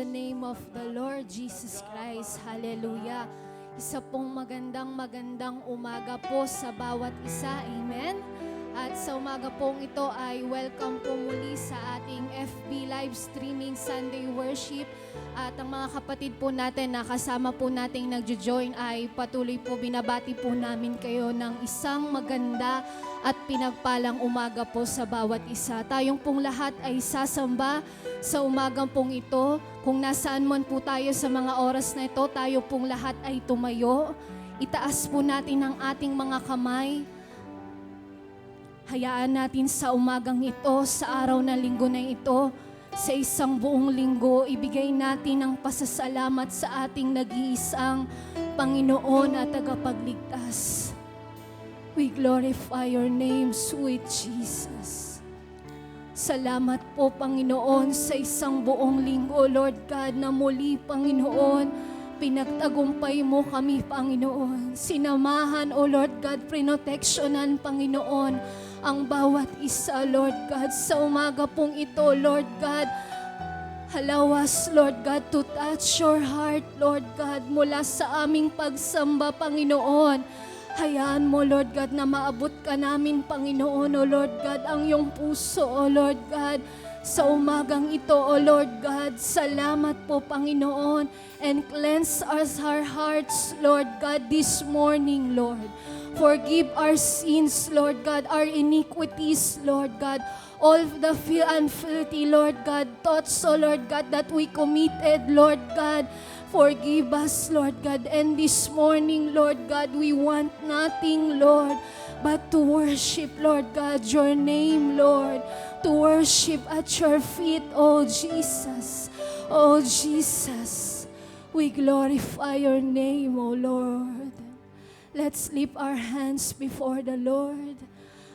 the name of the Lord Jesus Christ. Hallelujah. Isa pong magandang umaga po sa bawat isa. Amen. At sa umaga pong ito ay welcome po muli sa ating FB live streaming Sunday worship. At ang mga kapatid po natin na kasama po nating nagjo-join ay patuloy po binabati po namin kayo ng isang maganda at pinagpalang umaga po sa bawat isa. Tayong pong lahat ay sasamba sa umagang pong ito. Kung nasaan man po tayo sa mga oras na ito, tayo pong lahat ay tumayo. Itaas po natin ang ating mga kamay. Hayaan natin sa umagang ito, sa araw na linggo na ito, sa isang buong linggo, ibigay natin ang pasasalamat sa ating nag-iisang Panginoon at tagapagligtas. We glorify your name, sweet Jesus. Salamat po, Panginoon, sa isang buong linggo, Lord God, na muli, Panginoon, pinagtagumpay mo kami, Panginoon. Sinamahan, O Lord God, prinoteksyonan, Panginoon, ang bawat isa, Lord God, sa umaga pong ito, Lord God. Halawas, Lord God, to touch your heart, Lord God, mula sa aming pagsamba, Panginoon. Hayaan mo, Lord God, na maabot ka namin, Panginoon, O Lord God, ang iyong puso, O Lord God, sa umagang ito, O Lord God. Salamat po, Panginoon, and cleanse us our hearts, Lord God, this morning, Lord. Forgive our sins, Lord God, our iniquities, Lord God, all the unfilthy, Lord God, thoughts, O Lord God, that we committed, Lord God. Forgive us, Lord God, and this morning, Lord God, we want nothing, Lord, but to worship, Lord God, your name, Lord, to worship at your feet, oh Jesus, oh Jesus. We glorify your name, oh Lord. Let's lift our hands before the Lord,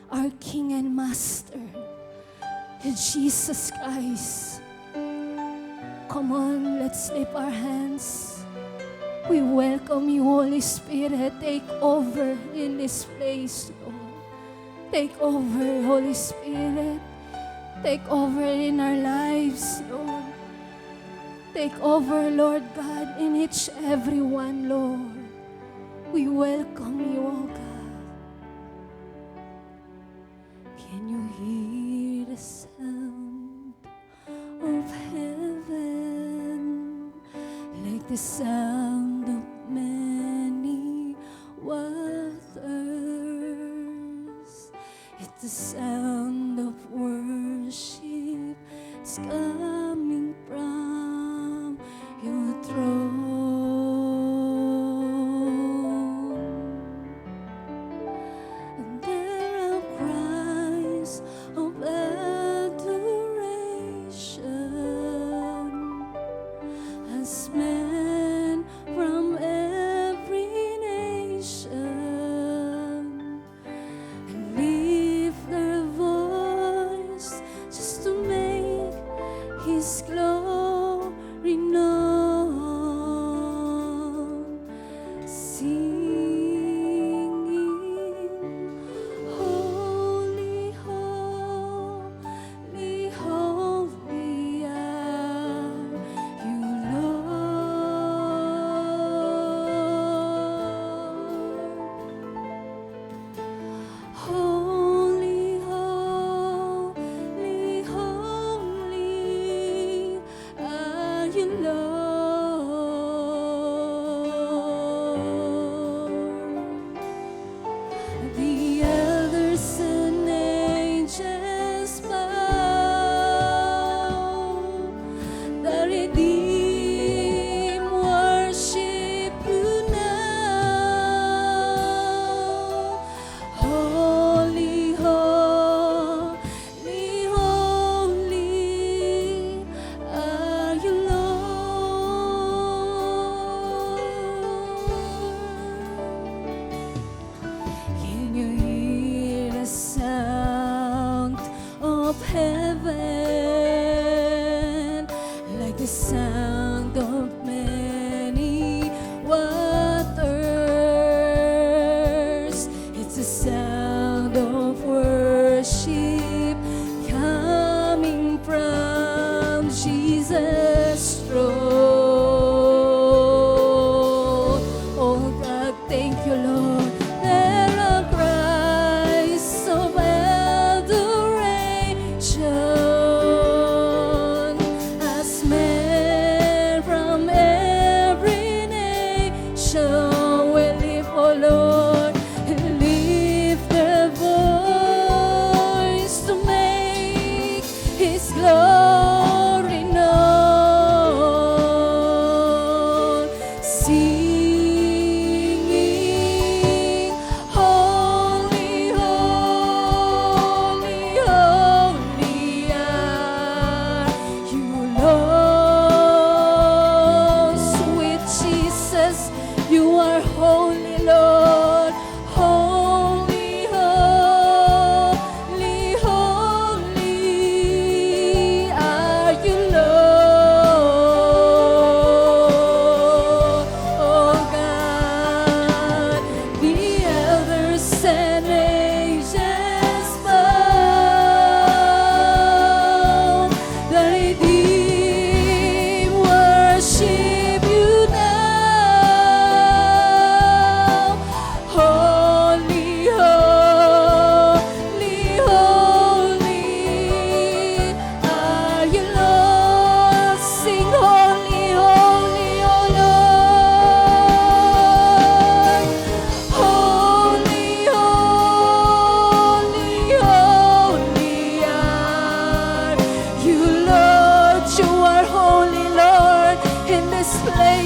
our King and Master, Jesus Christ. Come on, let's lift our hands. We welcome you, Holy Spirit. Take over in this place, Lord. Take over, Holy Spirit. Take over in our lives, Lord. Take over, Lord God, in each everyone, Lord. We welcome you, oh God. Can you hear the sound of heaven, like the sound of many waters? It's the sound of worship. It's coming from your throne.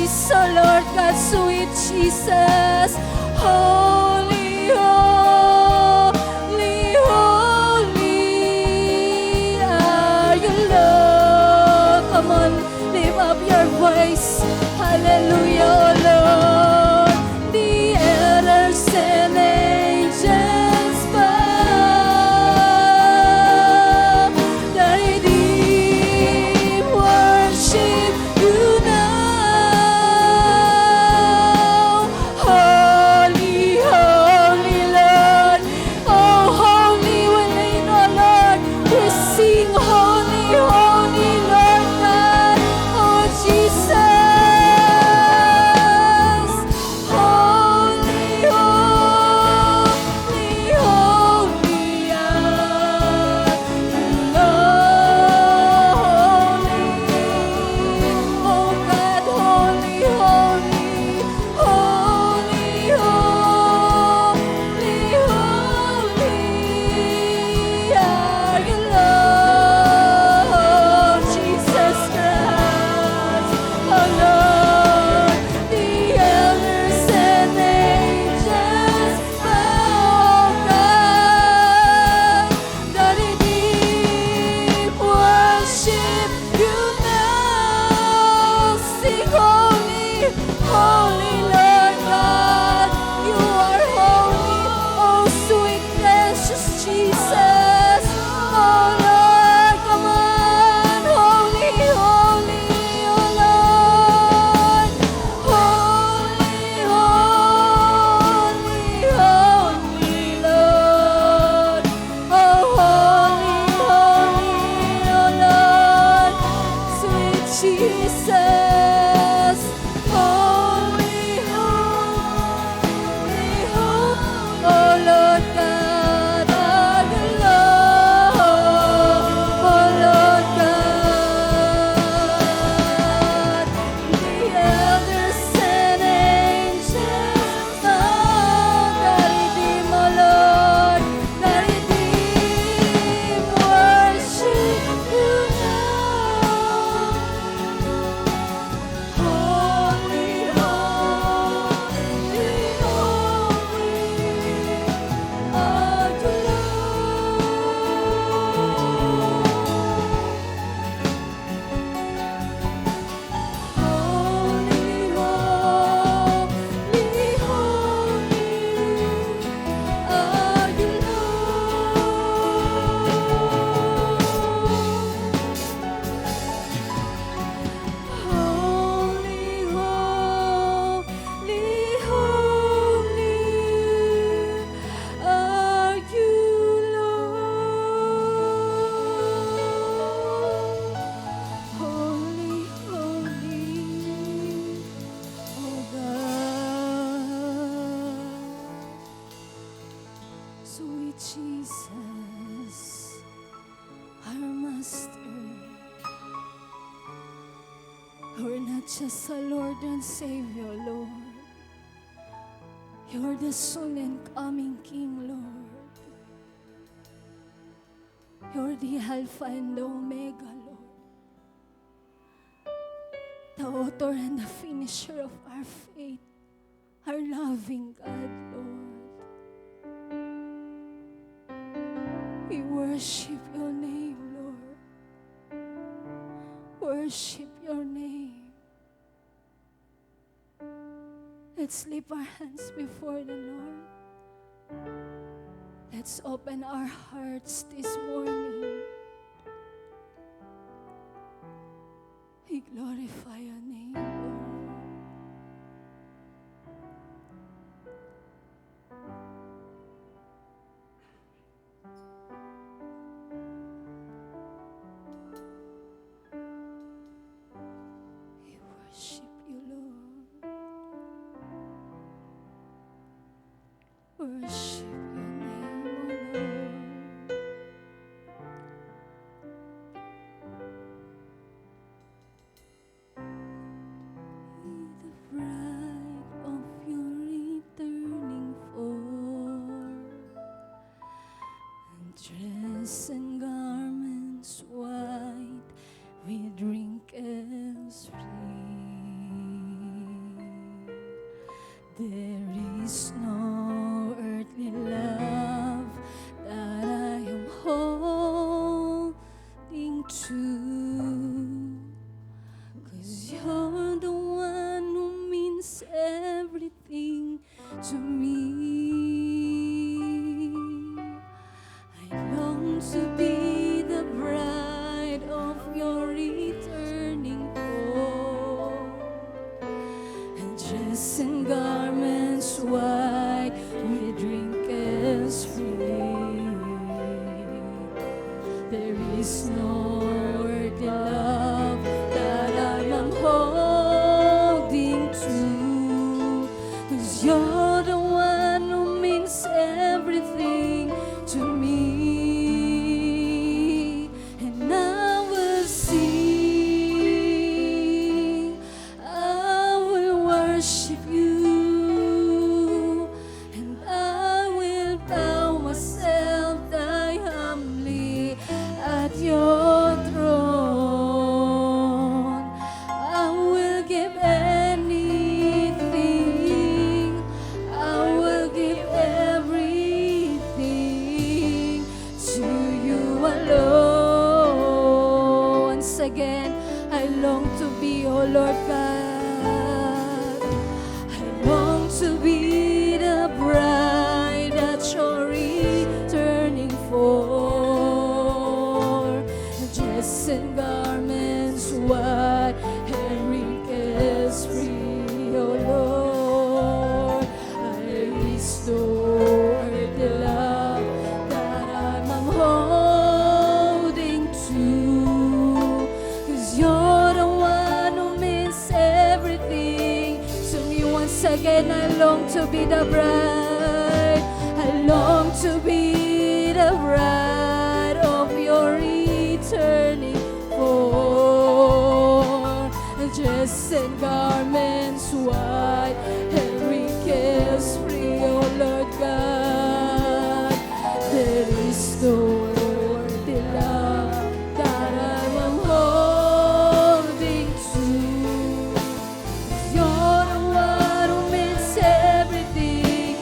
praise, oh Lord God, sweet Jesus. Holy, holy, holy are you, Lord. Come on, lift up your voice. Hallelujah, oh Lord. The elders and angels bow. The redeemed worship you now. Holy, holy Lord. Oh, holy willing, oh Lord. We sing holy, holy Lord God. Oh, Jesus. Holy, holy, holy are you, Lord. Oh God, holy, holy, holy, holy, holy are you, Lord Jesus Christ. Oh Lord, the elders and angels bow down. The redeemed worship you now. Sing holy, holy Lord God. You are holy, oh sweet precious Jesus. Oh Lord, come on, holy, holy, oh Lord. Holy, holy, holy Lord. Oh holy, holy, oh Lord. Sweet Jesus. Holy, holy, holy, oh Lord God, are you Lord, oh Lord God. The elders and angels bow, the redeemed, oh Lord, the redeemed worship you now. Holy, holy, holy are you, Holy, holy, holy are you, Holy, holy, holy are you, Lord. Holy, holy, oh God. Sweet Jesus, our Master. You're not just a Lord and Savior, Lord. You're the soon and coming King, Lord. You're the Alpha and the Omega, Lord. The author and the finisher of our faith, our loving God, Lord. We worship your name, Lord. Worship your name. Let's lift our hands before the Lord. Let's open our hearts this morning. We glorify your name, Lord. We worship you, Lord. Worship your name, O Lord. The bride of your returning forth, and dress and garments white with wrinkles free. to. 'Cause you're the one who means everything to me. I long to be the bride of your returning home, and dressed in garments white with wrinkles free. There is no earthly love that I am holding to, 'cause you're the one who means everything to me. And I will sing, I will worship you, and I will bow myself thy humbly at your throne. I will give anything, I will give everything to you alone. Once again, I long to be, oh Lord God, I long to be the bride that you're returning for, dressed in garments white and wrinkles free, oh Lord. I restore the love that I'm holding to, 'cause you're the one who means everything to me. Once again, I long to be the bride. I long to be the bride of your returning for, dressed in garments white and wrinkles free, oh Lord God. There is no earthly love that I am holding to. You're the one who means everything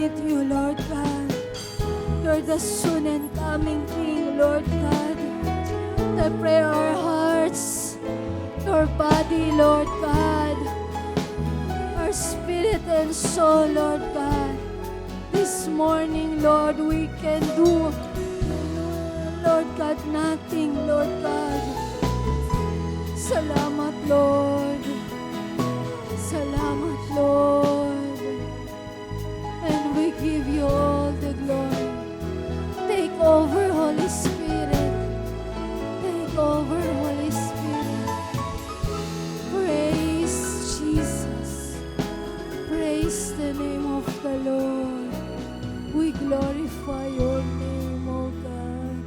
need you, Lord God. You're the soon and coming King, Lord God. I pray our hearts, our body, Lord God, our spirit and soul, Lord God. This morning, Lord, we can do, Lord God, nothing, Lord God. Salamat, Lord. Salamat, Lord. And we give you all the glory. Take over, Holy Spirit. Take over, Holy Spirit. Praise Jesus. Praise the name of the Lord. We glorify your name, O God.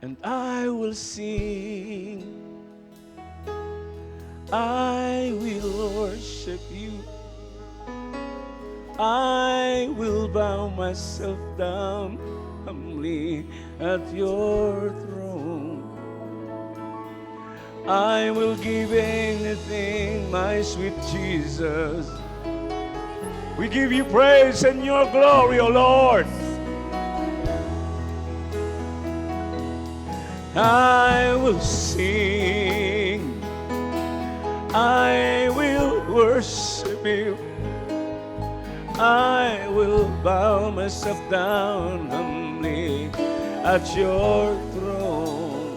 And I will sing, I will worship you, I will bow myself down humbly at your throne. I will give anything, my sweet Jesus. We give you praise and your glory, O Lord. I will sing, I will worship you, I will bow myself down humbly at your throne.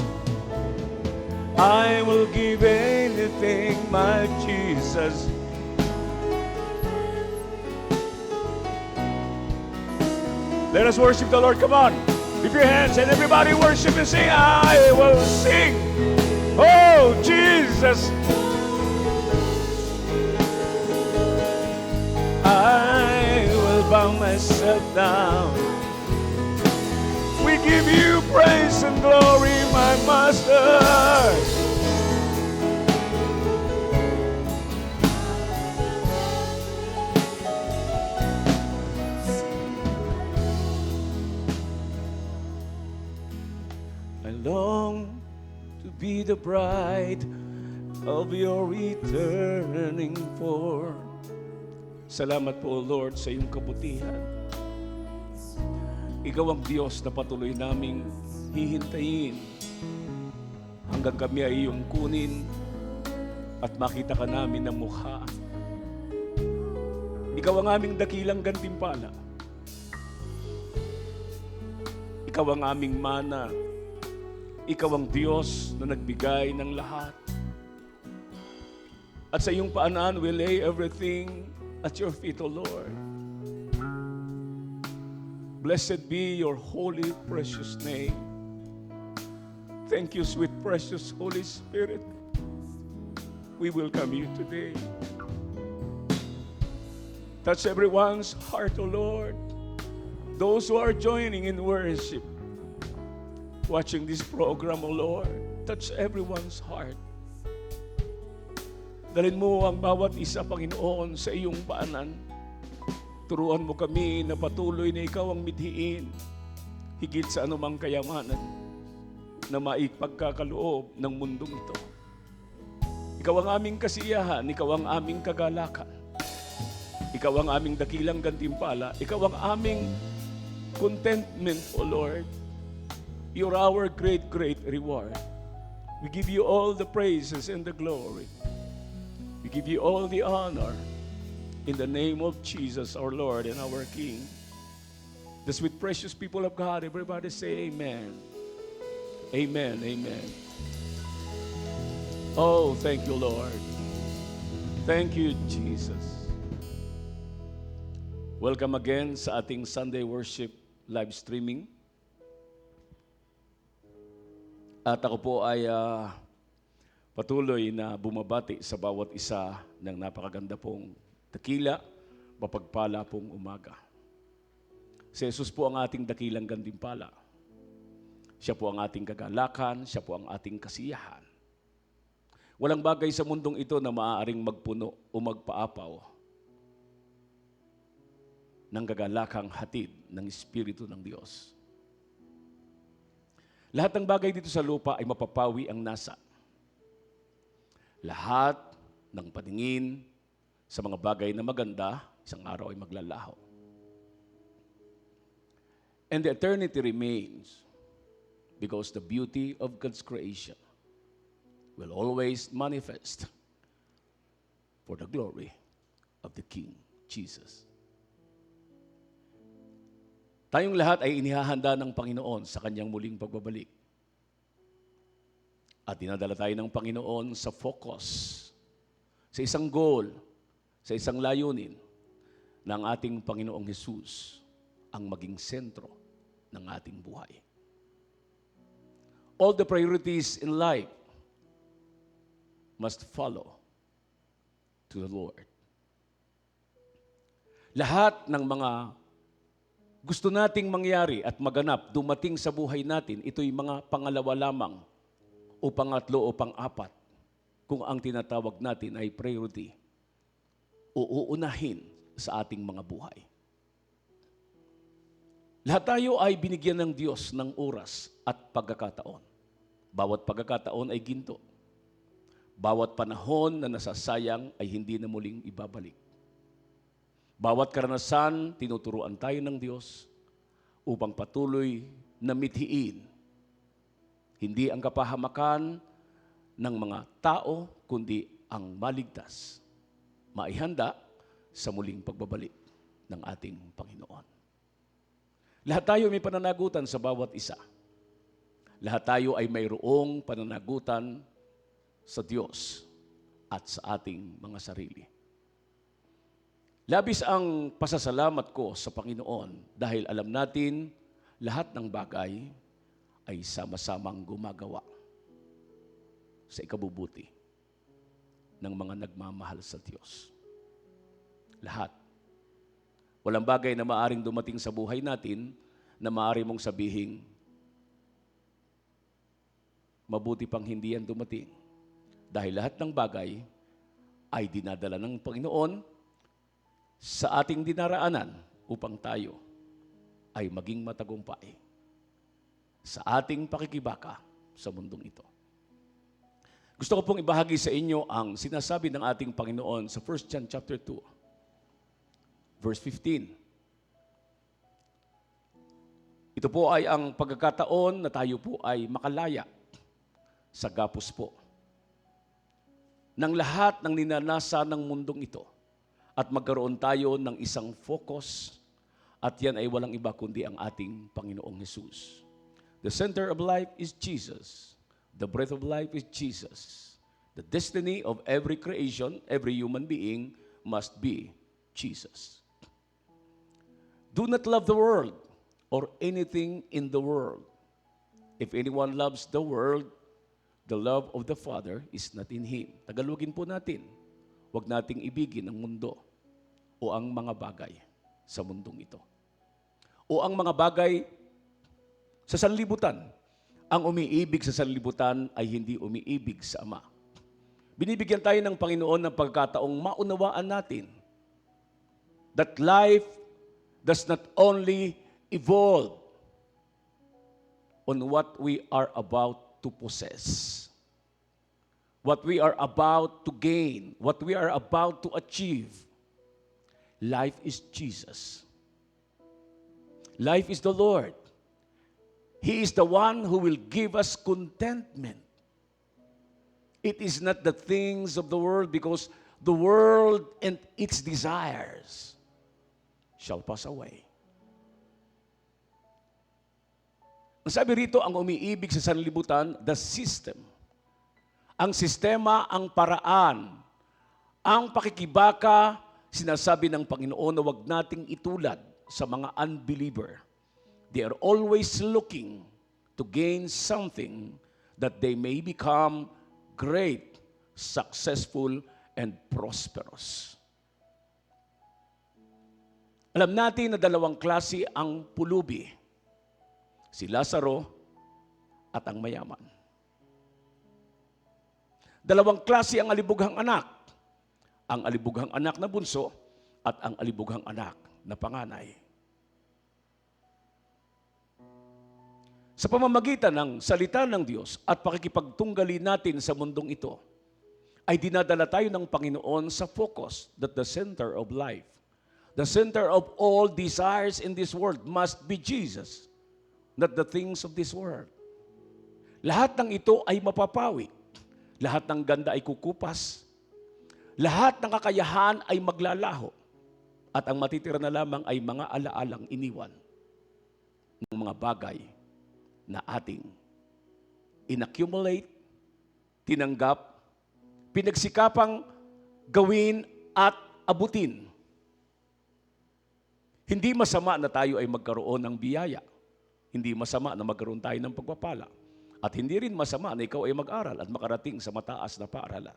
I will give anything, my Jesus. Let us worship the Lord. Come on. Lift your hands and everybody worship and sing. I will sing. Oh, Jesus. I will bow myself down. We give you praise and glory, my Master. I long to be the bride of your returning form. Salamat po, Lord, sa iyong kabutihan. Ikaw ang Diyos na patuloy naming hihintayin hanggang kami ay iyong kunin at makita ka namin ng mukha. Ikaw ang aming dakilang gantimpala. Ikaw ang aming mana. Ikaw ang Diyos na nagbigay ng lahat. At sa iyong paanan, we lay everything at your feet, O Lord. Blessed be your holy, precious name. Thank you, sweet, precious Holy Spirit. We welcome you today. Touch everyone's heart, O Lord. Those who are joining in worship, watching this program, O Lord, touch everyone's heart. Dalhin mo ang bawat isa, Panginoon, sa iyong paanan. Turuan mo kami na patuloy na ikaw ang midhiin, higit sa anumang kayamanan na maipagkakaloob ng mundong ito. Ikaw ang aming kasiyahan, ikaw ang aming kagalakan. Ikaw ang aming dakilang gantimpala, ikaw ang aming contentment, O Lord. You're our great, great reward. We give you all the praises and the glory. We give you all the honor in the name of Jesus, our Lord and our King. The sweet, precious people of God, everybody say amen. Amen, amen. Oh, thank you, Lord. Thank you, Jesus. Welcome again sa ating Sunday worship live streaming. At ako po ay patuloy na bumabati sa bawat isa ng napakaganda pong dakila, mapagpala pong umaga. Si Jesus po ang ating dakilang gantimpala. Siya po ang ating kagalakan, siya po ang ating kasiyahan. Walang bagay sa mundong ito na maaaring magpuno o magpaapaw ng kagalakang hatid ng Espiritu ng Diyos. Lahat ng bagay dito sa lupa ay mapapawi ang nasa. Lahat ng paningin sa mga bagay na maganda, isang araw ay maglalaho. And the eternity remains because the beauty of God's creation will always manifest for the glory of the King Jesus. Tayong lahat ay inihahanda ng Panginoon sa kanyang muling pagbabalik. At dinadala tayo ng Panginoon sa focus, sa isang goal, sa isang layunin ng ating Panginoong Hesus ang maging sentro ng ating buhay. All the priorities in life must follow to the Lord. Lahat ng mga gusto nating mangyari at maganap, dumating sa buhay natin, ito'y mga pangalawa lamang o pangatlo o pang-apat kung ang tinatawag natin ay priority o uunahin sa ating mga buhay. Lahat tayo ay binigyan ng Diyos ng oras at pagkakataon. Bawat pagkakataon ay ginto. Bawat panahon na nasasayang ay hindi na muling ibabalik. Bawat karanasan, tinuturuan tayo ng Diyos upang patuloy na mithiin hindi ang kapahamakan ng mga tao, kundi ang maligtas, maihanda sa muling pagbabalik ng ating Panginoon. Lahat tayo may pananagutan sa bawat isa. Lahat tayo ay mayroong pananagutan sa Diyos at sa ating mga sarili. Labis ang pasasalamat ko sa Panginoon dahil alam natin lahat ng bagay ay sama-samang gumagawa sa ikabubuti ng mga nagmamahal sa Diyos. Lahat. Walang bagay na maaring dumating sa buhay natin na maaari mong sabihin, mabuti pang hindi yan dumating. Dahil lahat ng bagay ay dinadala ng Panginoon sa ating dinaraanan upang tayo ay maging matagumpay sa ating pakikibaka sa mundong ito. Gusto ko pong ibahagi sa inyo ang sinasabi ng ating Panginoon sa 1 John chapter 2, verse 15. Ito po ay ang pagkakataon na tayo po ay makalaya sa gapos po ng lahat ng ninanasa ng mundong ito at magkaroon tayo ng isang focus at yan ay walang iba kundi ang ating Panginoong Hesus. The center of life is Jesus. The breath of life is Jesus. The destiny of every creation, every human being must be Jesus. Do not love the world or anything in the world. If anyone loves the world, the love of the Father is not in him. Tagalogin po natin, huwag nating ibigin ang mundo o ang mga bagay sa mundong ito. O ang mga bagay sa sanlibutan. Ang umiibig sa sanlibutan ay hindi umiibig sa Ama. Binibigyan tayo ng Panginoon ng pagkataong maunawaan natin that life does not only evolve on what we are about to possess, what we are about to gain, what we are about to achieve. Life is Jesus. Life is the Lord. He is the one who will give us contentment. It is not the things of the world because the world and its desires shall pass away. Ang sabi rito, ang umiibig sa sanlibutan, the system. Ang sistema, ang paraan, ang pakikibaka, sinasabi ng Panginoon na huwag nating itulad sa mga unbeliever. They are always looking to gain something that they may become great, successful, and prosperous. Alam natin na dalawang klase ang pulubi. Si Lazaro at ang mayaman. Dalawang klase ang alibughang anak. Ang alibughang anak na bunso at ang alibughang anak na panganay. Sa pamamagitan ng salita ng Diyos at pakikipagtunggali natin sa mundong ito, ay dinadala tayo ng Panginoon sa focus that the center of life, the center of all desires in this world must be Jesus, not the things of this world. Lahat ng ito ay mapapawi. Lahat ng ganda ay kukupas. Lahat ng kakayahan ay maglalaho. At ang matitira na lamang ay mga alaalang iniwan ng mga bagay na ating inaccumulate, tinanggap, pinagsikapang gawin at abutin. Hindi masama na tayo ay magkaroon ng biyaya. Hindi masama na magkaroon tayo ng pagpapala. At hindi rin masama na ikaw ay mag-aral at makarating sa mataas na paaralan.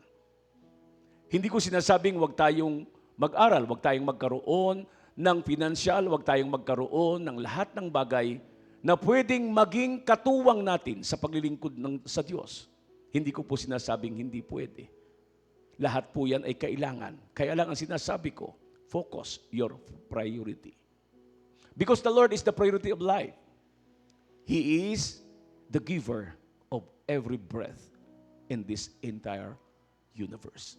Hindi ko sinasabing huwag tayong mag-aral, huwag tayong magkaroon ng pinansyal, huwag tayong magkaroon ng lahat ng bagay na pwedeng maging katuwang natin sa paglilingkod sa Diyos. Hindi ko po sinasabing hindi pwede. Lahat po yan ay kailangan. Kaya lang ang sinasabi ko, focus your priority. Because the Lord is the priority of life. He is the giver of every breath in this entire universe.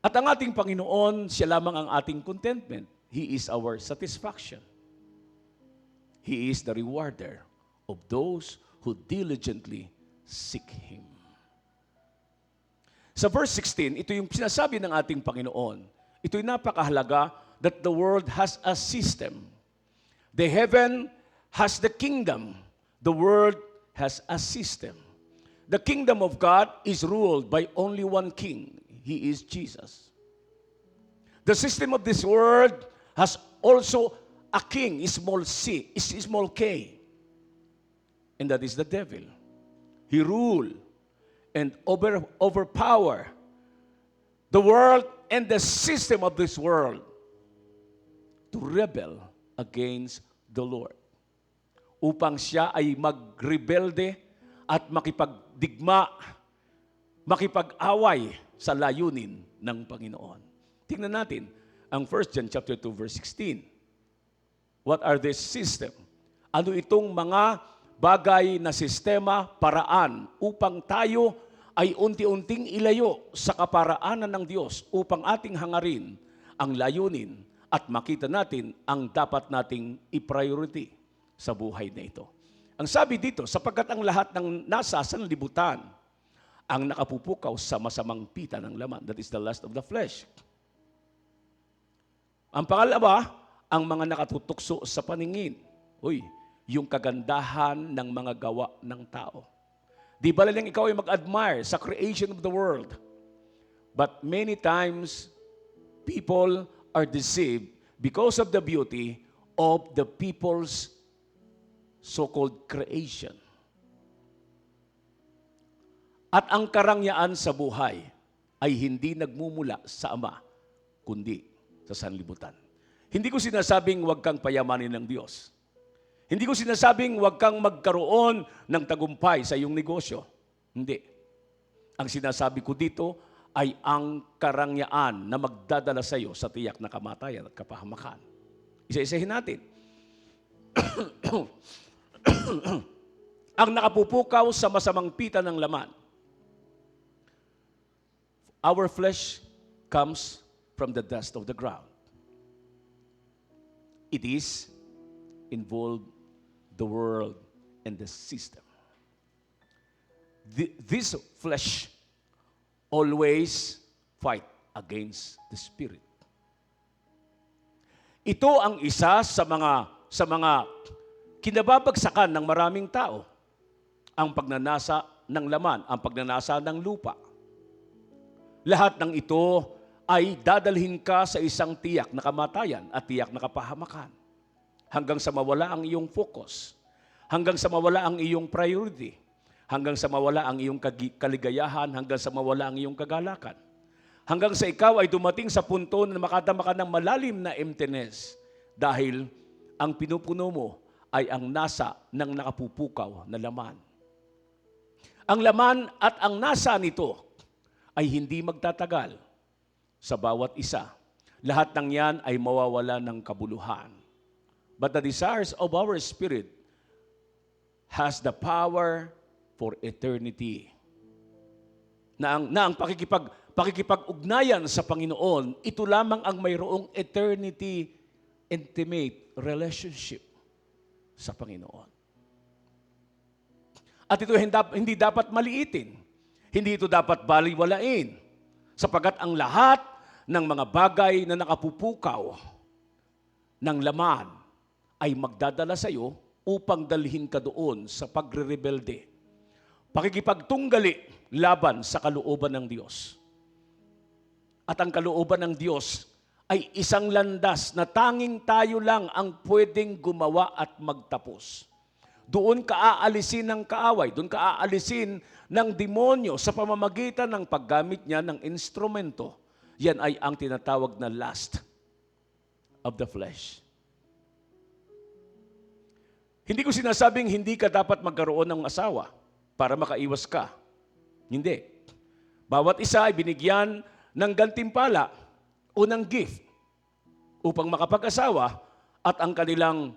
At ang ating Panginoon, siya lamang ang ating contentment. He is our satisfaction. He is the rewarder of those who diligently seek Him. Sa verse 16, ito yung sinasabi ng ating Panginoon. Ito'y napakahalaga that the world has a system. The heaven has the kingdom. The world has a system. The kingdom of God is ruled by only one king. He is Jesus. The system of this world has also a king, small c, small k. And that is the devil. He rule and overpower the world and the system of this world to rebel against the Lord. Upang siya ay magrebelde at makipagdigma, makipag-away sa layunin ng Panginoon. Tingnan natin ang 1 John chapter 2 verse 16. What are these system? Ano itong mga bagay na sistema, paraan upang tayo ay unti-unting ilayo sa kaparaanan ng Diyos upang ating hangarin ang layunin at makita natin ang dapat nating i-priority sa buhay na ito. Ang sabi dito, sapagkat ang lahat ng nasa sanlibutan ang nakapupukaw sa masamang pita ng laman. That is the lust of the flesh. Ang pangalawa, ang mga nakatutukso sa paningin. Yung kagandahan ng mga gawa ng tao. Di ba lang ikaw ay mag-admire sa creation of the world? But many times, people are deceived because of the beauty of the people's so-called creation. At ang karangyaan sa buhay ay hindi nagmumula sa Ama, kundi sa sanlibutan. Hindi ko sinasabing huwag kang payamanin ng Diyos. Hindi ko sinasabing huwag kang magkaroon ng tagumpay sa iyong negosyo. Hindi. Ang sinasabi ko dito ay ang karangyaan na magdadala sa iyo sa tiyak na kamatayan at kapahamakan. Isa-isahin natin. Ang nakapupukaw sa masamang pita ng laman. Our flesh comes from the dust of the ground. It is involved the world and the system. This flesh always fight against the spirit. Ito ang isa sa mga kinababagsakan ng maraming tao. Ang pagnanasa ng laman, ang pagnanasa ng lupa. Lahat ng ito ay dadalhin ka sa isang tiyak na kamatayan at tiyak na kapahamakan. Hanggang sa mawala ang iyong focus. Hanggang sa mawala ang iyong priority. Hanggang sa mawala ang iyong kaligayahan. Hanggang sa mawala ang iyong kagalakan. Hanggang sa ikaw ay dumating sa punto na makadama ka ng malalim na emptiness. Dahil ang pinupuno mo ay ang nasa ng nakapupukaw na laman. Ang laman at ang nasa nito ay hindi magtatagal sa bawat isa. Lahat ng yan ay mawawala ng kabuluhan. But the desires of our spirit has the power for eternity. na ang pakikipag-ugnayan sa Panginoon, ito lamang ang mayroong eternity intimate relationship sa Panginoon. At ito hindi dapat maliitin. Hindi ito dapat baliwalain. Sapagat ang lahat ng mga bagay na nakapupukaw ng laman ay magdadala sa iyo upang dalhin ka doon sa pagre-rebelde. Pakikipagtunggali laban sa kalooban ng Diyos. At ang kalooban ng Diyos ay isang landas na tanging tayo lang ang pwedeng gumawa at magtapos. Doon ka aalisin ng kaaway, doon ka aalisin ng demonyo sa pamamagitan ng paggamit niya ng instrumento. Yan ay ang tinatawag na lust of the flesh. Hindi ko sinasabing hindi ka dapat magkaroon ng asawa para makaiwas ka. Hindi. Bawat isa ay binigyan ng gantimpala o ng gift upang makapag-asawa at ang kanilang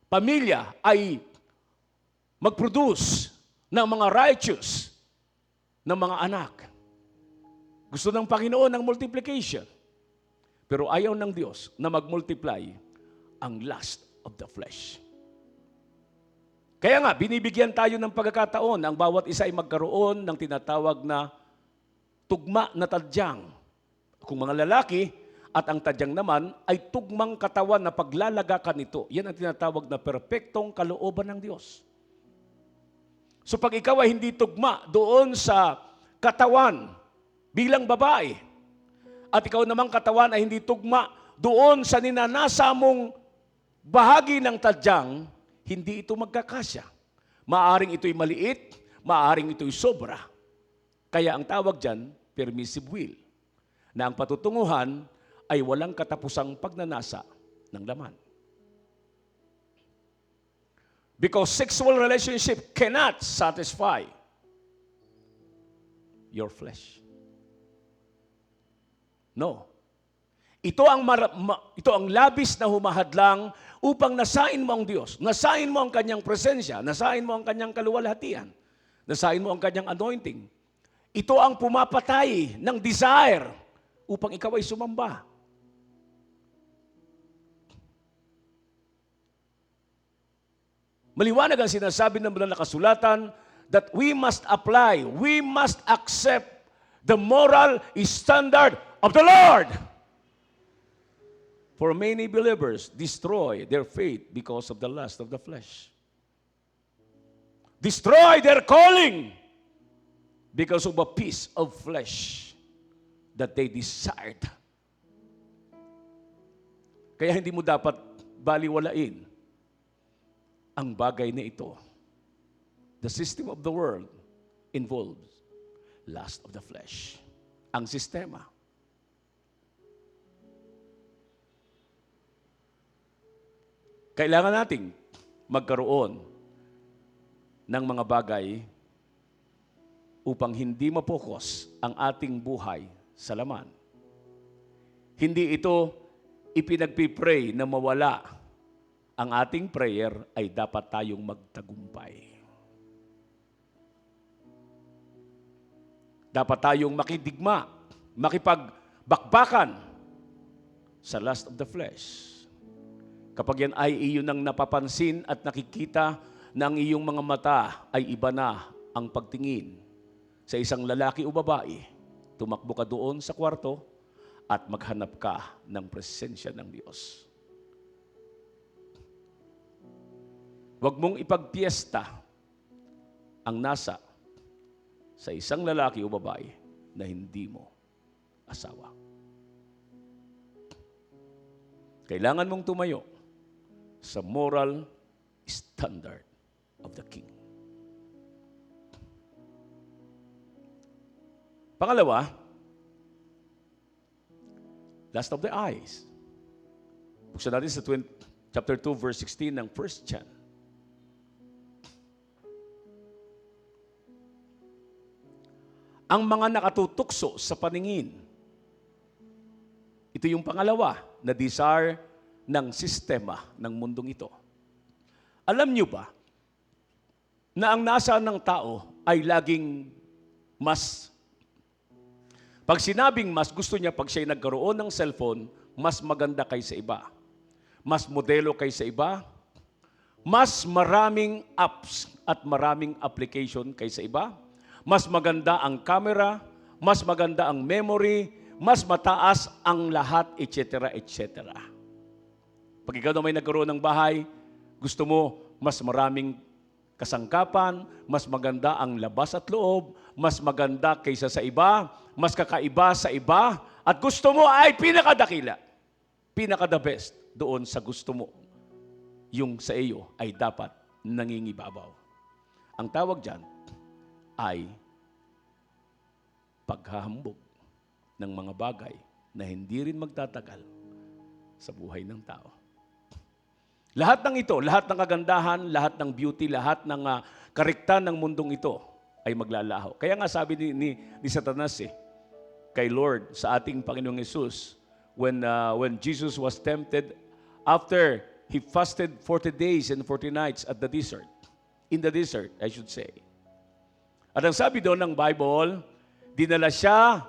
pamilya ay mag-produce ng mga righteous na mga anak. Gusto ng Panginoon ng multiplication. Pero ayaw ng Diyos na mag-multiply ang lust of the flesh. Kaya nga, binibigyan tayo ng pagkakataon ang bawat isa ay magkaroon ng tinatawag na tugma na tadyang. Kung mga lalaki, at ang tadyang naman ay tugmang katawan na paglalagakan nito. Yan ang tinatawag na perpektong kalooban ng Diyos. So pag ikaw ay hindi tugma doon sa katawan bilang babae, at ikaw namang katawan ay hindi tugma doon sa ninanasa mong bahagi ng tadyang, hindi ito magkakasya. Maaring ito'y maliit, maaring ito'y sobra. Kaya ang tawag dyan, permissive will, na ang patutunguhan ay walang katapusang pagnanasa ng laman. Because sexual relationship cannot satisfy your flesh. No. Ito ang labis na humahadlang upang nasain mo ang Diyos, nasain mo ang kanyang presensya, nasain mo ang kanyang kaluwalhatian, nasain mo ang kanyang anointing. Ito ang pumapatay ng desire upang ikaw ay sumamba. Maliwanag ang sinasabi ng banal na kasulatan that we must apply, we must accept the moral standard of the Lord. For many believers destroy their faith because of the lust of the flesh. Destroy their calling because of a piece of flesh that they desired. Kaya hindi mo dapat baliwalain ang bagay na ito. The system of the world involves lust of the flesh. Ang sistema. Kailangan nating magkaroon ng mga bagay upang hindi mapokus ang ating buhay sa laman. Hindi ito ipinagpipray na mawala. Ang ating prayer ay dapat tayong magtagumpay. Dapat tayong makidigma, makipagbakbakan sa lust of the flesh. Kapag yan ay iyon ang napapansin at nakikita na ang iyong mga mata ay iba na ang pagtingin sa isang lalaki o babae, tumakbo ka doon sa kwarto at maghanap ka ng presensya ng Diyos. Huwag mong ipagpiesta ang nasa sa isang lalaki o babae na hindi mo asawa. Kailangan mong tumayo sa moral standard of the King. Pangalawa, lust of the eyes. Buksan natin sa chapter 2, verse 16 ng 1 John. Ang mga nakatutukso sa paningin. Ito yung pangalawa na desire ng sistema ng mundong ito. Alam niyo ba na ang nasa ng tao ay laging Mas. Pag sinabing mas, gusto niya pag siya'y nagkaroon ng cellphone, mas maganda kaysa iba. Mas modelo kaysa iba. Mas maraming apps at maraming application kaysa iba. Mas maganda ang camera, mas maganda ang memory, mas mataas ang lahat, etc., etc. Pag ikaw na may nagkaroon ng bahay, gusto mo mas maraming kasangkapan, mas maganda ang labas at loob, mas maganda kaysa sa iba, mas kakaiba sa iba, at gusto mo ay pinakadakila, pinaka-the best doon sa gusto mo. Yung sa iyo ay dapat nangingibabaw. Ang tawag dyan ay paghahambog ng mga bagay na hindi rin magtatagal sa buhay ng tao. Lahat ng ito, lahat ng kagandahan, lahat ng beauty, lahat ng kariktan ng mundong ito ay maglalaho. Kaya nga sabi ni Satanas kay Lord sa ating Panginoong Yesus, when Jesus was tempted after he fasted 40 days and 40 nights at the desert. In the desert, I should say. At ang sabi doon ng Bible, dinala siya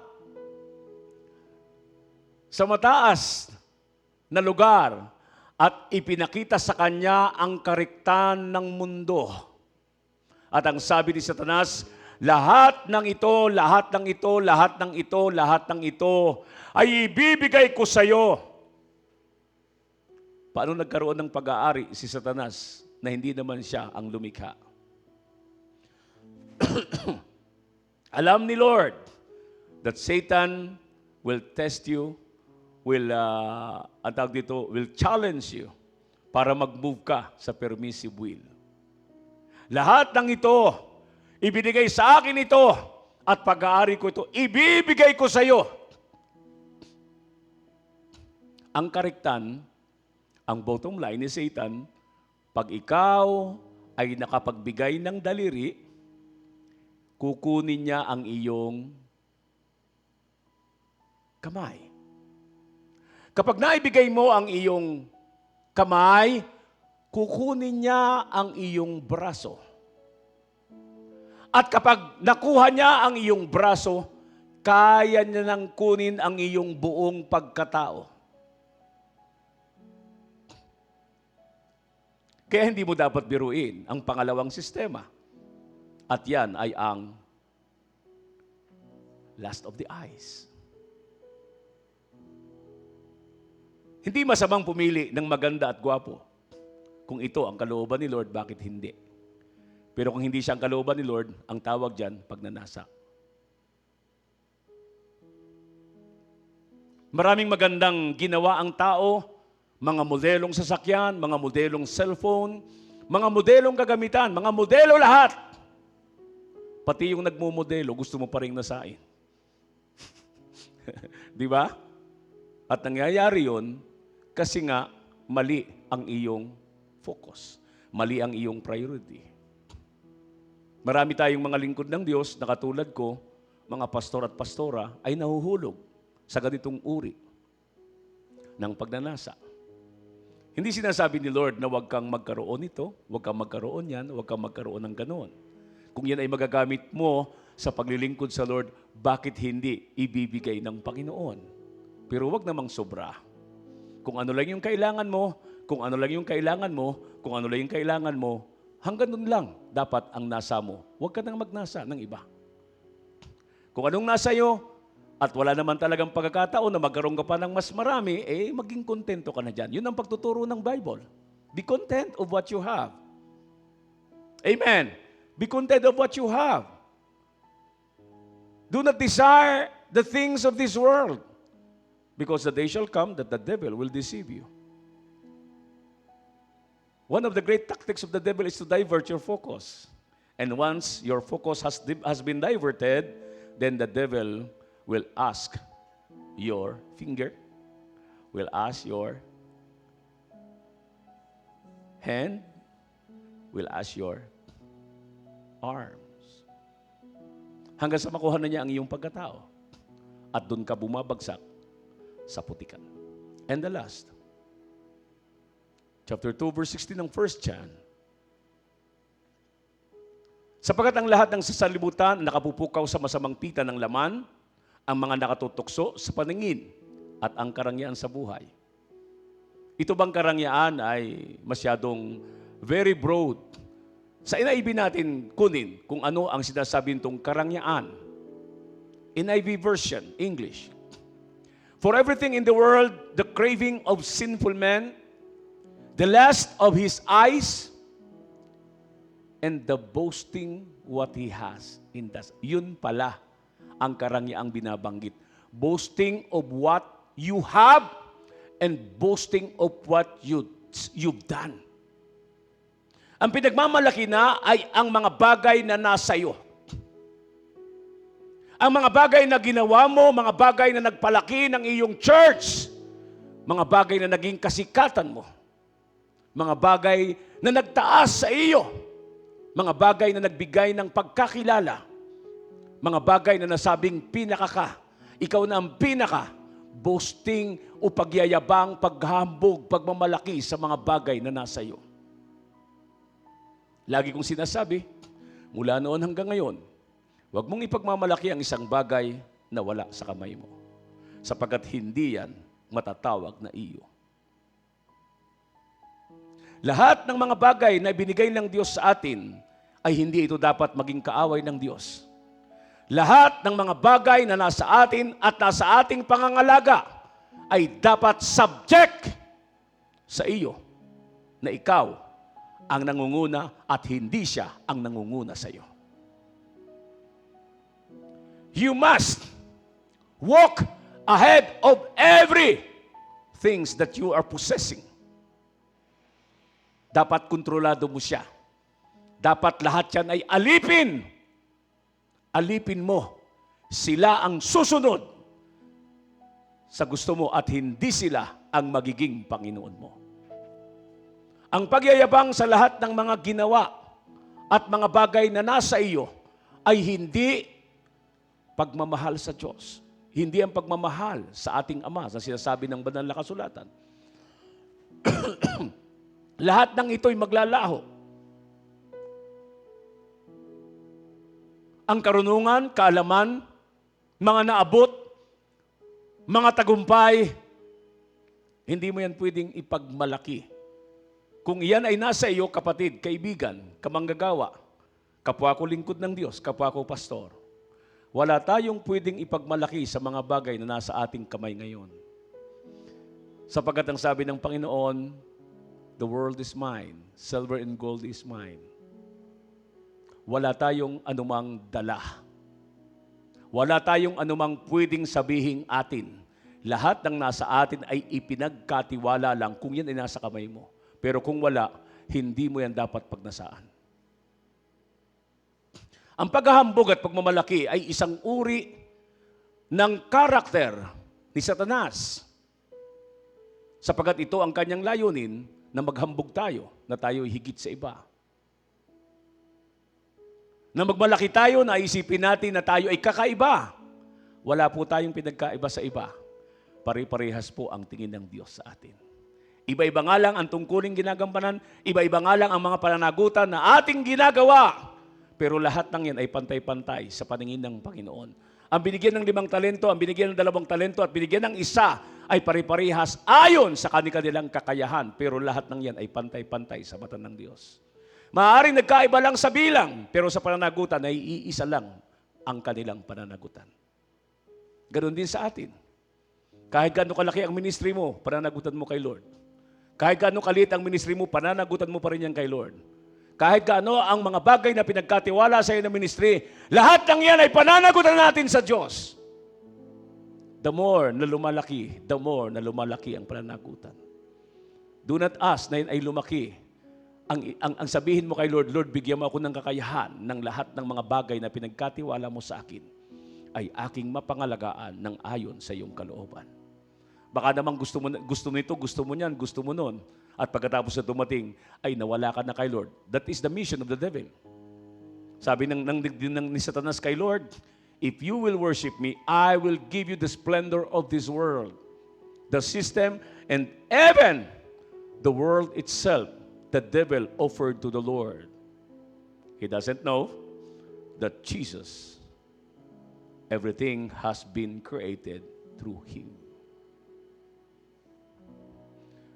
sa mataas na lugar at ipinakita sa kanya ang kariktan ng mundo. At ang sabi ni Satanas, lahat ng ito, lahat ng ito, lahat ng ito, lahat ng ito ay ibibigay ko sa iyo. Paano nagkaroon ng pag-aari si Satanas na hindi naman siya ang lumikha? Alam ni Lord that Satan will test you, will challenge you para mag-move ka sa permissive will. Lahat ng ito, ibinigay sa akin ito at pag-aari ko ito, ibibigay ko sa iyo. Ang kariktan, ang bottom line ni Satan, pag ikaw ay nakapagbigay ng daliri, kukunin niya ang iyong kamay. Kapag naibigay mo ang iyong kamay, kukunin niya ang iyong braso. At kapag nakuha niya ang iyong braso, kaya niya nang kunin ang iyong buong pagkatao. Kaya hindi mo dapat biruin ang pangalawang sistema. At yan ay ang lust of the eyes. Hindi masamang pumili ng maganda at gwapo. Kung ito ang kalooban ni Lord, bakit hindi? Pero kung hindi siya ang kalooban ni Lord, ang tawag dyan, pagnanasa. Maraming magandang ginawa ang tao, mga modelong sasakyan, mga modelong cellphone, mga modelong kagamitan, mga modelo lahat. Pati yung nagmumodelo, gusto mo pa rin nasain. Di ba? At nangyayari yun, kasi nga, mali ang iyong focus. Mali ang iyong priority. Marami tayong mga lingkod ng Diyos na katulad ko, mga pastor at pastora, ay nahuhulog sa ganitong uri ng pagnanasa. Hindi sinasabi ni Lord na huwag kang magkaroon nito, huwag kang magkaroon yan, huwag kang magkaroon ng ganoon. Kung yan ay magagamit mo sa paglilingkod sa Lord, bakit hindi ibibigay ng Panginoon? Pero huwag namang sobra. Kung ano lang yung kailangan mo, kung ano lang yung kailangan mo, kung ano lang yung kailangan mo, hanggang nun lang dapat ang nasa mo. Huwag ka nang magnasa ng iba. Kung anong nasa iyo, at wala naman talagang pagkakataon na magkaroon ka pa ng mas marami, maging kontento ka na dyan. Yun ang pagtuturo ng Bible. Be content of what you have. Amen. Be content of what you have. Do not desire the things of this world, because the day shall come that the devil will deceive you. One of the great tactics of the devil is to divert your focus. And once your focus has been diverted, then the devil will ask your finger, will ask your hand, will ask your arms. Hanggang sa makuha na niya ang iyong pagkatao. At doon ka bumabagsak sa putikan. And the last, chapter 2, verse 16 ng 1 John. Sapagat ang lahat ng sasalibutan nakapupukaw sa masamang pita ng laman, ang mga nakatutukso sa paningin at ang karangyaan sa buhay. Ito bang karangyaan ay masyadong very broad? Sa NIV natin kunin kung ano ang sinasabi nitong karangyaan. NIV version, English. For everything in the world, the craving of sinful men, the lust of his eyes, and the boasting what he has in that. Yun pala ang karangyaang binabanggit. Boasting of what you have and boasting of what you've done. Ang pinagmamalaki na ay ang mga bagay na nasa iyo. Ang mga bagay na ginawa mo, mga bagay na nagpalaki ng iyong church, mga bagay na naging kasikatan mo, mga bagay na nagtaas sa iyo, mga bagay na nagbigay ng pagkakilala, mga bagay na nasabing pinaka ka, ikaw na ang pinaka, boasting o pagyayabang, paghambog, pagmamalaki sa mga bagay na nasa iyo. Lagi kong sinasabi, mula noon hanggang ngayon, huwag mong ipagmamalaki ang isang bagay na wala sa kamay mo, sapagkat hindi yan matatawag na iyo. Lahat ng mga bagay na binigay ng Diyos sa atin ay hindi ito dapat maging kaaway ng Diyos. Lahat ng mga bagay na nasa atin at nasa ating pangangalaga ay dapat subject sa iyo na ikaw ang nangunguna at hindi siya ang nangunguna sa iyo. You must walk ahead of every things that you are possessing. Dapat kontrolado mo siya. Dapat lahat yan ay alipin. Alipin mo. Sila ang susunod sa gusto mo at hindi sila ang magiging Panginoon mo. Ang pagyayabang sa lahat ng mga ginawa at mga bagay na nasa iyo ay hindi pagmamahal sa Diyos. Hindi ang pagmamahal sa ating Ama sa sinasabi ng banal na kasulatan. Lahat ng ito'y maglalaho. Ang karunungan, kaalaman, mga naabot, mga tagumpay, hindi mo yan pwedeng ipagmalaki. Kung iyan ay nasa iyo, kapatid, kaibigan, kamanggagawa, kapwa ko lingkod ng Diyos, kapwa ko pastor, wala tayong pwedeng ipagmalaki sa mga bagay na nasa ating kamay ngayon. Sapagkat ang sabi ng Panginoon, the world is mine, silver and gold is mine. Wala tayong anumang dala. Wala tayong anumang pwedeng sabihin atin. Lahat ng nasa atin ay ipinagkatiwala lang kung yan ay nasa kamay mo. Pero kung wala, hindi mo yan dapat pagnasaan. Ang paghahambog at pagmamalaki ay isang uri ng karakter ni Satanas. Sapagkat ito ang kanyang layunin na maghambog tayo, na tayo higit sa iba. Na magmalaki tayo, na isipin natin na tayo ay kakaiba. Wala po tayong pinagkaiba sa iba. Pare-parehas po ang tingin ng Diyos sa atin. Iba-iba nga lang ang tungkuling ginagampanan, iba-iba nga lang ang mga pananagutan na ating ginagawa. Pero lahat ng yan ay pantay-pantay sa paningin ng Panginoon. Ang binigyan ng 5 talento, ang binigyan ng 2 talento, at binigyan ng 1 ay pare-parehas ayon sa kanilang kakayahan. Pero lahat ng yan ay pantay-pantay sa mata ng Diyos. Maaaring nagkaiba lang sa bilang, pero sa pananagutan ay iisa lang ang kanilang pananagutan. Ganon din sa atin. Kahit gaano kalaki ang ministry mo, pananagutan mo kay Lord. Kahit gaano kaliit ang ministry mo, pananagutan mo pa rin yan kay Lord. Kahit gaano ang mga bagay na pinagkatiwala sa iyo ng ministry, lahat ng yan ay pananagutan natin sa Diyos. The more na lumalaki ang pananagutan. Do not ask na yun ay lumaki. Ang sabihin mo kay Lord, Lord, bigyan mo ako ng kakayahan ng lahat ng mga bagay na pinagkatiwala mo sa akin ay aking mapangalagaan ng ayon sa iyong kalooban. Baka naman gusto nito, gusto mo niyan, gusto mo nun. At pagkatapos na dumating, ay nawala ka na kay Lord. That is the mission of the devil. Sabi ni Satanas kay Lord, if you will worship me, I will give you the splendor of this world, the system, and even the world itself. The devil offered to the Lord. He doesn't know that Jesus, everything has been created through Him.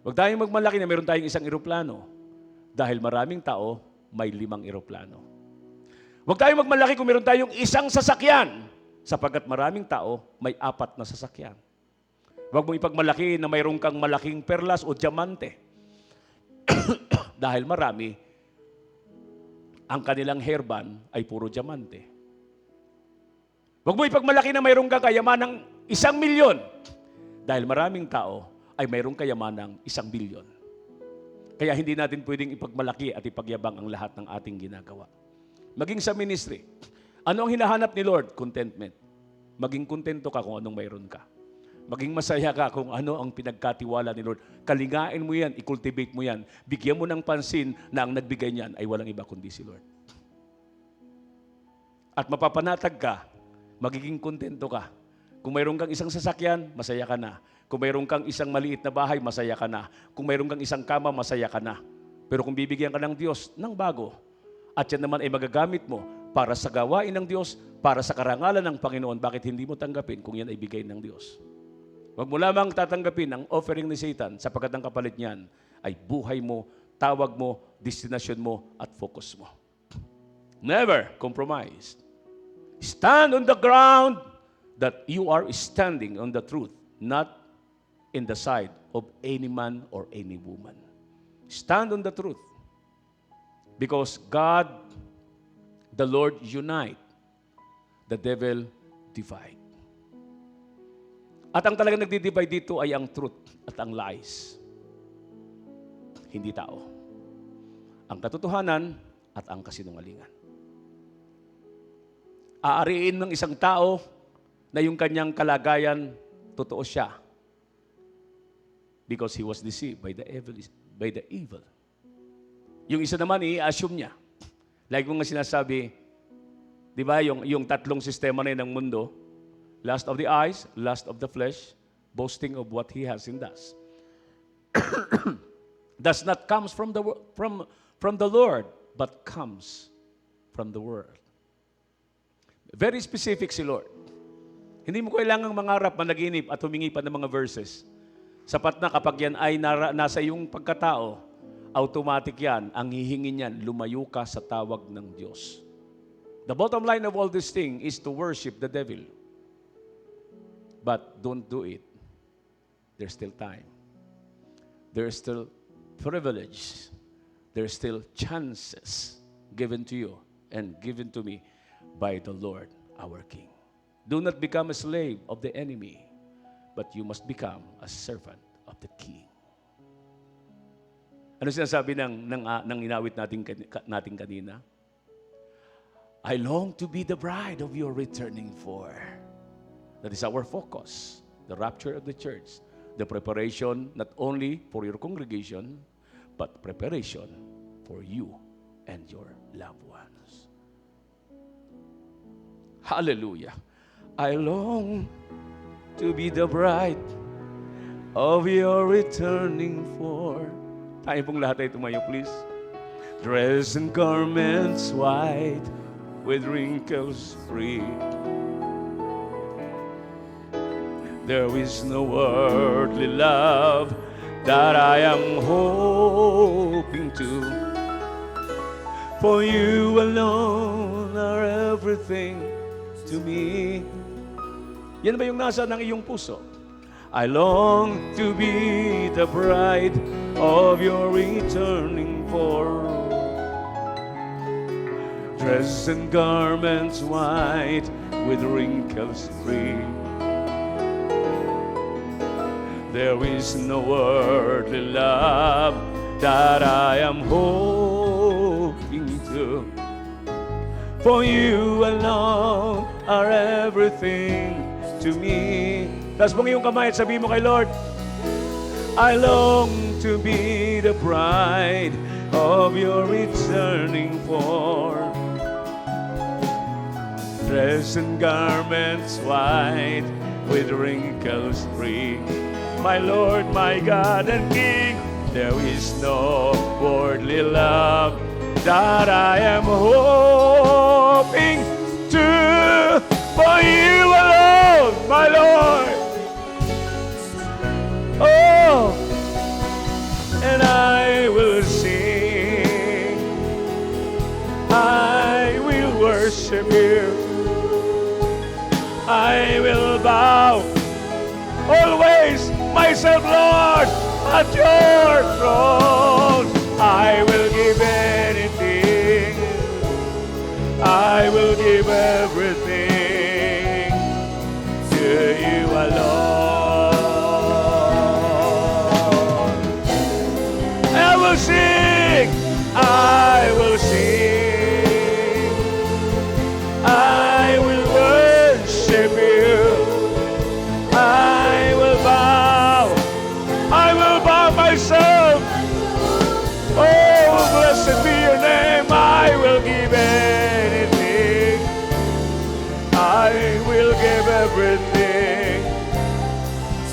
Huwag tayong magmalaki na meron tayong isang eroplano dahil maraming tao, may 5 eroplano. Huwag tayong magmalaki kung meron tayong isang sasakyan sapagkat maraming tao, may 4 na sasakyan. Huwag mong ipagmalaki na mayroon kang malaking perlas o diamante dahil marami, ang kanilang hairband ay puro diamante. Huwag mo ipagmalaki na mayroon kang kayamanang 1,000,000 dahil maraming tao ay mayroong kayamanang 1,000,000,000. Kaya hindi natin pwedeng ipagmalaki at ipagyabang ang lahat ng ating ginagawa. Maging sa ministry, ano ang hinahanap ni Lord? Contentment. Maging kontento ka kung anong mayroon ka. Maging masaya ka kung ano ang pinagkatiwala ni Lord. Kalingain mo yan, i-cultivate mo yan. Bigyan mo ng pansin na ang nagbigay niyan ay walang iba kundi si Lord. At mapapanatag ka, magiging kontento ka. Kung mayroon kang isang sasakyan, masaya ka na. Kung mayroon kang isang maliit na bahay, masaya ka na. Kung mayroon kang isang kama, masaya ka na. Pero kung bibigyan ka ng Diyos ng bago, at yan naman ay magagamit mo para sa gawain ng Diyos, para sa karangalan ng Panginoon, bakit hindi mo tanggapin kung yan ay bigay ng Diyos? Huwag mo lamang tatanggapin ang offering ni Satan sapagkat ang kapalit niyan ay buhay mo, tawag mo, destinasyon mo, at focus mo. Never compromise. Stand on the ground that you are standing on the truth, not in the side of any man or any woman. Stand on the truth. Because God, the Lord, unite. The devil divide. At ang talagang nagdi-divide dito ay ang truth at ang lies. Hindi tao. Ang katotohanan at ang kasinungalingan. Aariin ng isang tao na yung kanyang kalagayan, totoo siya. Because he was deceived by the evil. Yung isa naman, i-assume niya. Like kung nga sinasabi, di ba, yung 3 sistema na yun ng mundo, lust of the eyes, lust of the flesh, boasting of what he has and does. Does not comes from the Lord, but comes from the world. Very specific si Lord. Hindi mo kailangang mangarap, managinip at humingi pa ng mga verses. Sapat na kapag yan ay nasa iyong pagkatao, automatic yan, ang hihingin yan, lumayo ka sa tawag ng Diyos. The bottom line of all this thing is to worship the devil. But don't do it. There's still time. There's still privilege. There's still chances given to you and given to me by the Lord our King. Do not become a slave of the enemy, but you must become a servant of the King. Ano sinasabi ng inawit natin kanina? I long to be the bride of your returning for. That is our focus, the rapture of the church, the preparation not only for your congregation, but preparation for you and your loved ones. Hallelujah. I long to be the bride of your returning for. Tayo pong lahat ay tumayo, please. Dressed in garments white with wrinkles free. There is no worldly love that I am hoping to. For you alone are everything to me. Yan ba yung nasa ng iyong puso? I long to be the bride of your returning for. Dressed in garments white with wrinkles free. There is no worldly love that I am hoping to. For you alone are everything to me. Taas mong iyong kamay at sabihin mo kay Lord, I long to be the bride of your returning for. Dressed in garments white with wrinkles free. My Lord, my God and King, there is no worldly love that I am hoping you alone, my Lord. Oh, and I will sing, I will worship you, I will bow always myself, Lord, at your throne. I will give anything, I will give everything to you alone. I will sing, I will sing, I will worship you, I will bow myself. Oh, blessed be your name. I will give anything, I will give everything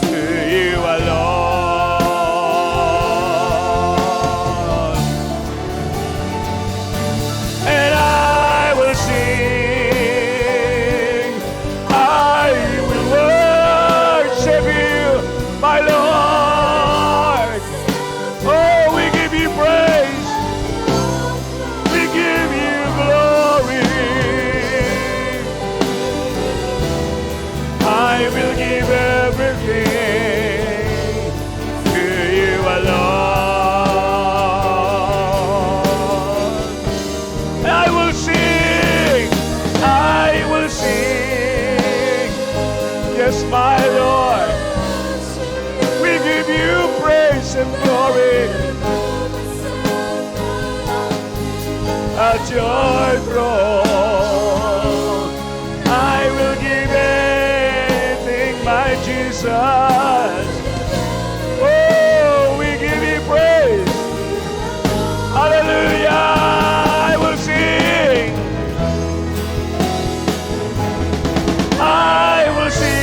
to you alone. And I will sing, I will worship you, my Lord. Oh, we give you praise, we give you glory. I will give everything to you alone. I will sing, I will sing, yes, my Lord. We give you praise and glory at your throne. I will give anything, my Jesus. Oh, we give you praise. Hallelujah. I will sing, I will sing,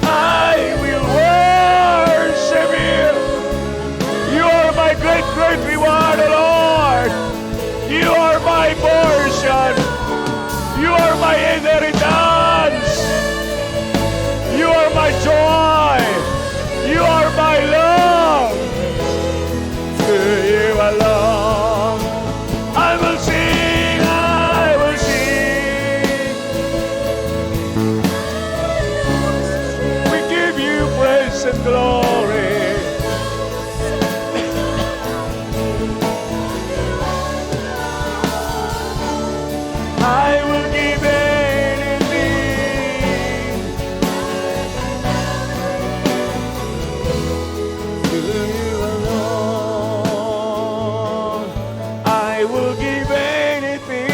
I will worship you. You are my great, great reward, Lord. You are my portion. You are my inheritance. You are my joy. You are my love. To you alone I will sing, I will sing. We give you praise and glory. I will give anything to you alone. I will give anything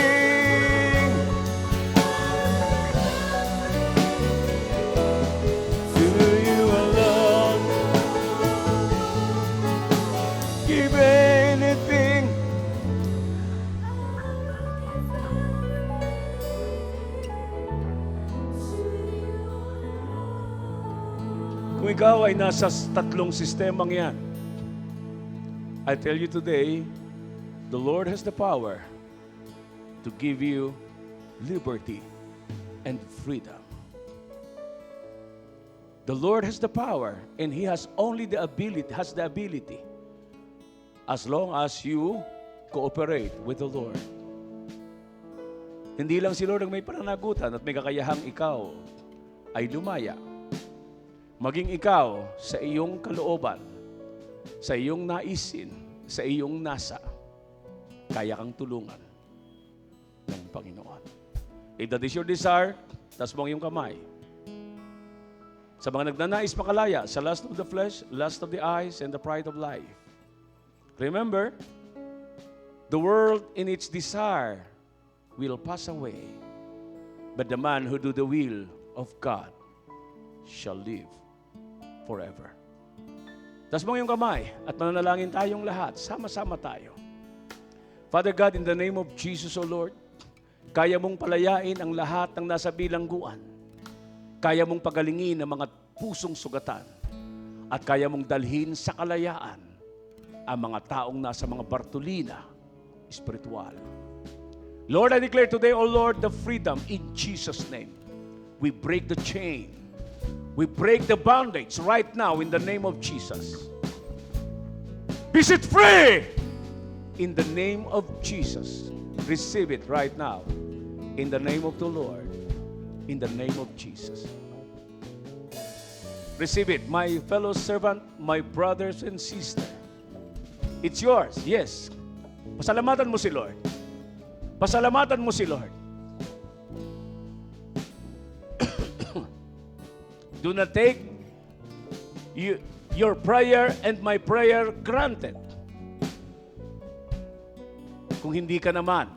to you alone. Give anything. Kung ikaw ay nasa tatlong sistemang yan, I tell you today, the Lord has the power to give you liberty and freedom. The Lord has the power and He has only the ability, as long as you cooperate with the Lord. Hindi lang si Lord ang may pananagutan at may kakayahang ikaw ay lumaya. Maging ikaw sa iyong kalooban, sa iyong naisin, sa iyong nasa, kaya kang tulungan ng Panginoon. If that is your desire, taas mo ang iyong kamay. Sa mga nagnanais makalaya, sa lust of the flesh, lust of the eyes, and the pride of life. Remember, the world in its desire will pass away, but the man who do the will of God shall live forever. Taas mo yung kamay at mananalangin tayong lahat. Sama-sama tayo. Father God, in the name of Jesus, O Lord, kaya mong palayain ang lahat ng nasa bilangguan. Kaya mong pagalingin ang mga pusong sugatan. At kaya mong dalhin sa kalayaan ang mga taong nasa mga bartulina espiritual. Lord, I declare today, O Lord, the freedom in Jesus' name. We break the chain. We break the bondage right now in the name of Jesus. Be set free in the name of Jesus. Receive it right now in the name of the Lord. In the name of Jesus. Receive it, my fellow servant, my brothers and sisters. It's yours, yes. Pasalamatan mo si Lord. Pasalamatan mo si Lord. Do not take your prayer and my prayer granted. Kung hindi ka naman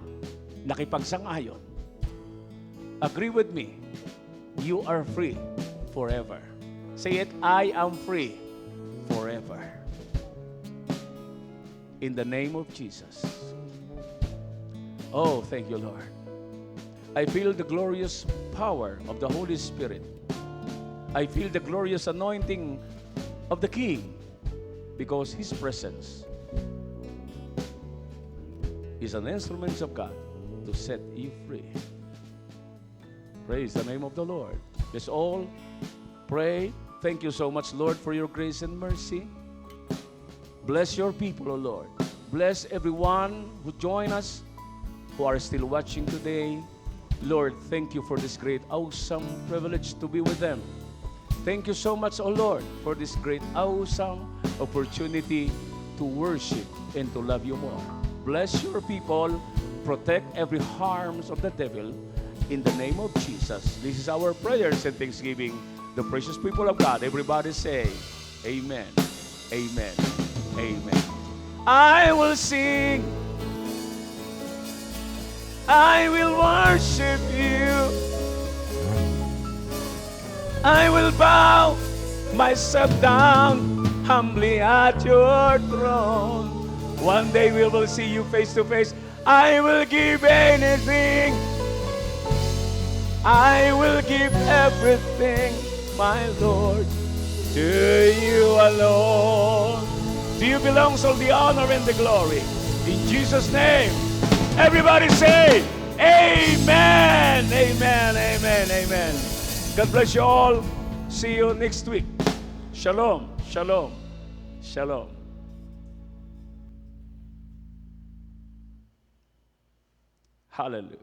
nakipagsang-ayon, agree with me, you are free forever. Say it, I am free forever. In the name of Jesus. Oh, thank you, Lord. I feel the glorious power of the Holy Spirit. I feel the glorious anointing of the King because His presence is an instrument of God to set you free. Praise the name of the Lord. Let's all pray. Thank you so much, Lord, for your grace and mercy. Bless your people, O Lord. Bless everyone who join us, who are still watching today. Lord, thank you for this great, awesome privilege to be with them. Thank you so much, O Lord, for this great, awesome opportunity to worship and to love you more. Bless your people. Protect every harms of the devil in the name of Jesus. This is our prayers and thanksgiving. The precious people of God, everybody say, Amen, Amen, Amen. I will sing, I will worship you, I will bow myself down humbly at your throne. One day we will see you face to face. I will give anything, I will give everything, my Lord, to you alone. To you belongs all the honor and the glory. In Jesus' name, everybody say, Amen, Amen, Amen, Amen. God bless you all. See you next week. Shalom, shalom, shalom. Hallelujah.